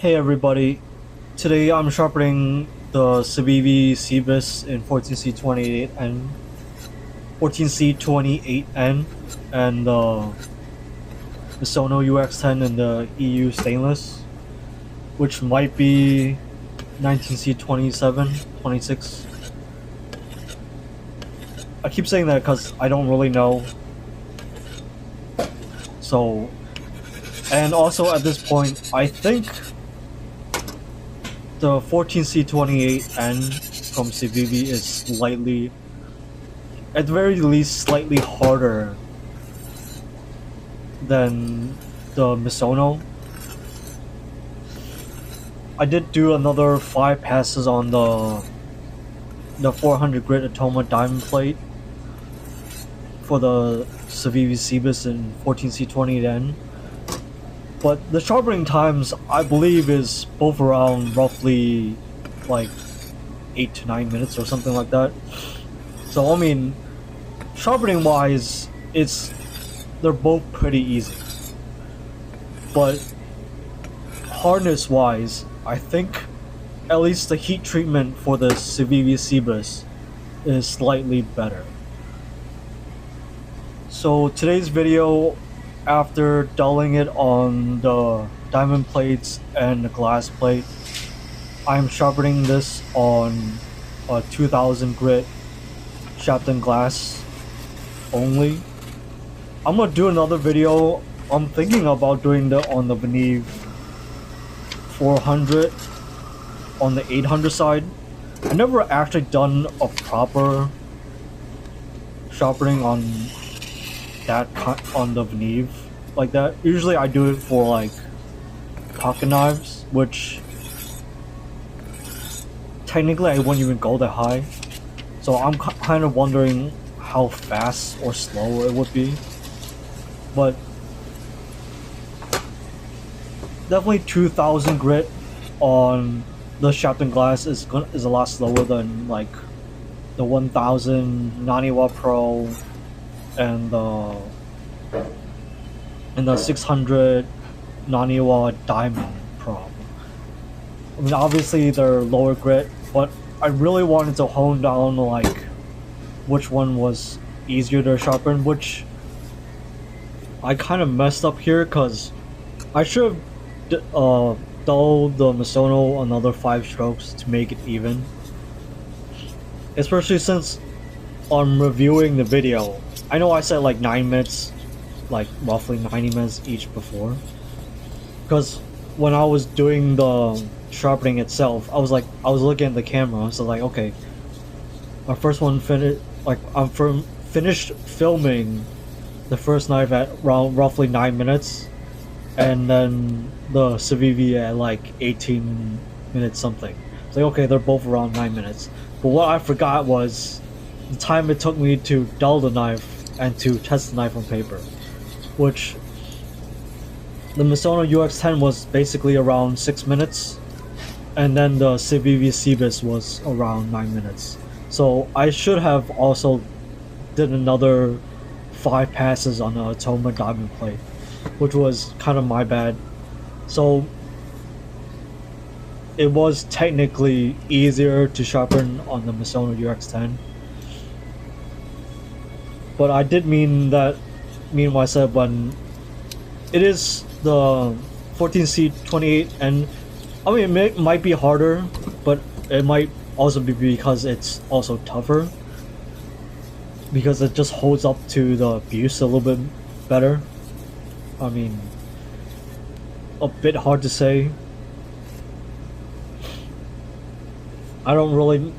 Hey everybody, today I'm sharpening the Civivi Cibus in 14C28 and 14C28N and the Misono UX10 in the EU stainless, which might be 19C27, 26. I keep saying that because I don't really know. So, and also at this point, I think the 14C28N from Civivi is slightly, at the very least, slightly harder than the Misono. I did do another 5 passes on the 400 grit atoma diamond plate for the Civivi Cibus in 14C28N. But the sharpening times, I believe, is both around roughly like 8 to 9 minutes or something like that. So I mean, sharpening wise, they're both pretty easy. But hardness wise, I think at least the heat treatment for the Civivi Cibus is slightly better. So today's video, after dulling it on the diamond plates and the glass plate, I'm sharpening this on a 2000 grit Shapton glass only. I'm gonna do another video. I'm thinking about doing that on the Veneve 400 on the 800 side. I've never actually done a proper sharpening on the Veneve like that. Usually I do it for like pocket knives, which technically I wouldn't even go that high. So I'm kind of wondering how fast or slow it would be. But definitely 2000 grit on the Shapton glass is a lot slower than like the 1000 Naniwa Pro and the 600 Naniwa Diamond Pro. I mean, obviously they're lower grit, but I really wanted to hone down like which one was easier to sharpen, which I kind of messed up here because I should have dulled the Misono another 5 strokes to make it even. Especially since I'm reviewing the video. I know I said like 9 minutes, like roughly 90 minutes each before. Because when I was doing the sharpening itself, I was looking at the camera, so like, okay, my first one finished, like I'm finished filming the first knife at around roughly 9 minutes, and then the Civivi at like 18 minutes something. It's like, okay, they're both around 9 minutes. But what I forgot was the time it took me to dull the knife and to test the knife on paper, which the Misono UX10 was basically around 6 minutes, and then the Civivi Cibus was around 9 minutes. So I should have also did another 5 passes on the atoma diamond plate, which was kind of my bad. So it was technically easier to sharpen on the Misono UX10. But I did mean what I said when it is the 14C28, and I mean it might be harder, but it might also be because it's also tougher, because it just holds up to the abuse a little bit better. I mean, a bit hard to say. I don't really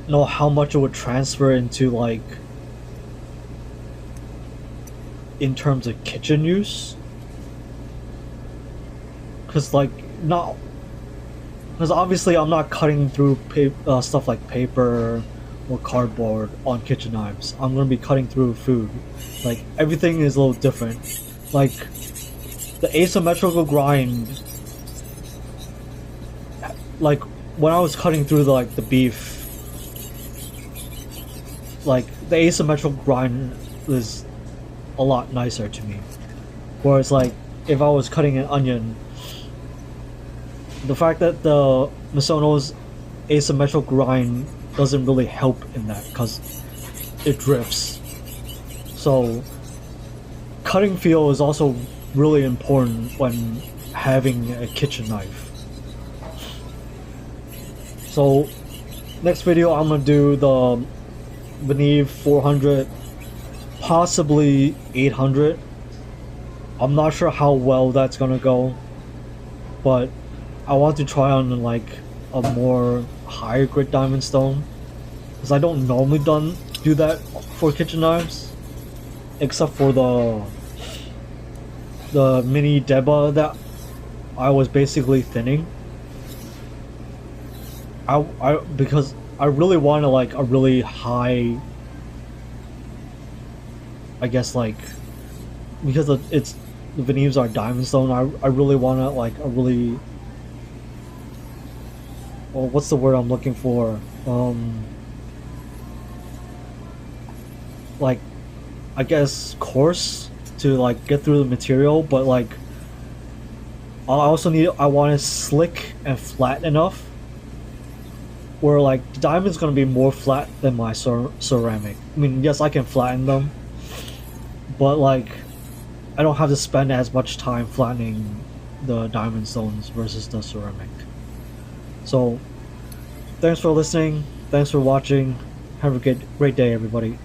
know how much it would transfer into like in terms of kitchen use, because obviously I'm not cutting through stuff like paper or cardboard on kitchen knives. I'm gonna be cutting through food. Like everything is a little different. Like the asymmetrical grind, like when I was cutting through the beef, like the asymmetrical grind is a lot nicer to me. Whereas like if I was cutting an onion, the fact that the Misono's asymmetrical grind doesn't really help in that because it drifts. So cutting feel is also really important when having a kitchen knife. So next video I'm gonna do the Civivi 400, possibly 800. I'm not sure how well that's gonna go, but I want to try on like a more higher grit diamond stone, because I don't normally do that for kitchen knives, except for the mini Deba that I was basically thinning. Because I really want like a really high, I guess, like, because the Civivis are diamond stone, I really want to like a really, well, what's the word I'm looking for? Like, I guess coarse to like get through the material, but like I want it slick and flat enough where like the diamond's gonna be more flat than my ceramic. I mean, yes, I can flatten them, but like I don't have to spend as much time flattening the diamond stones versus the ceramic. So thanks for listening, thanks for watching, have a great day everybody.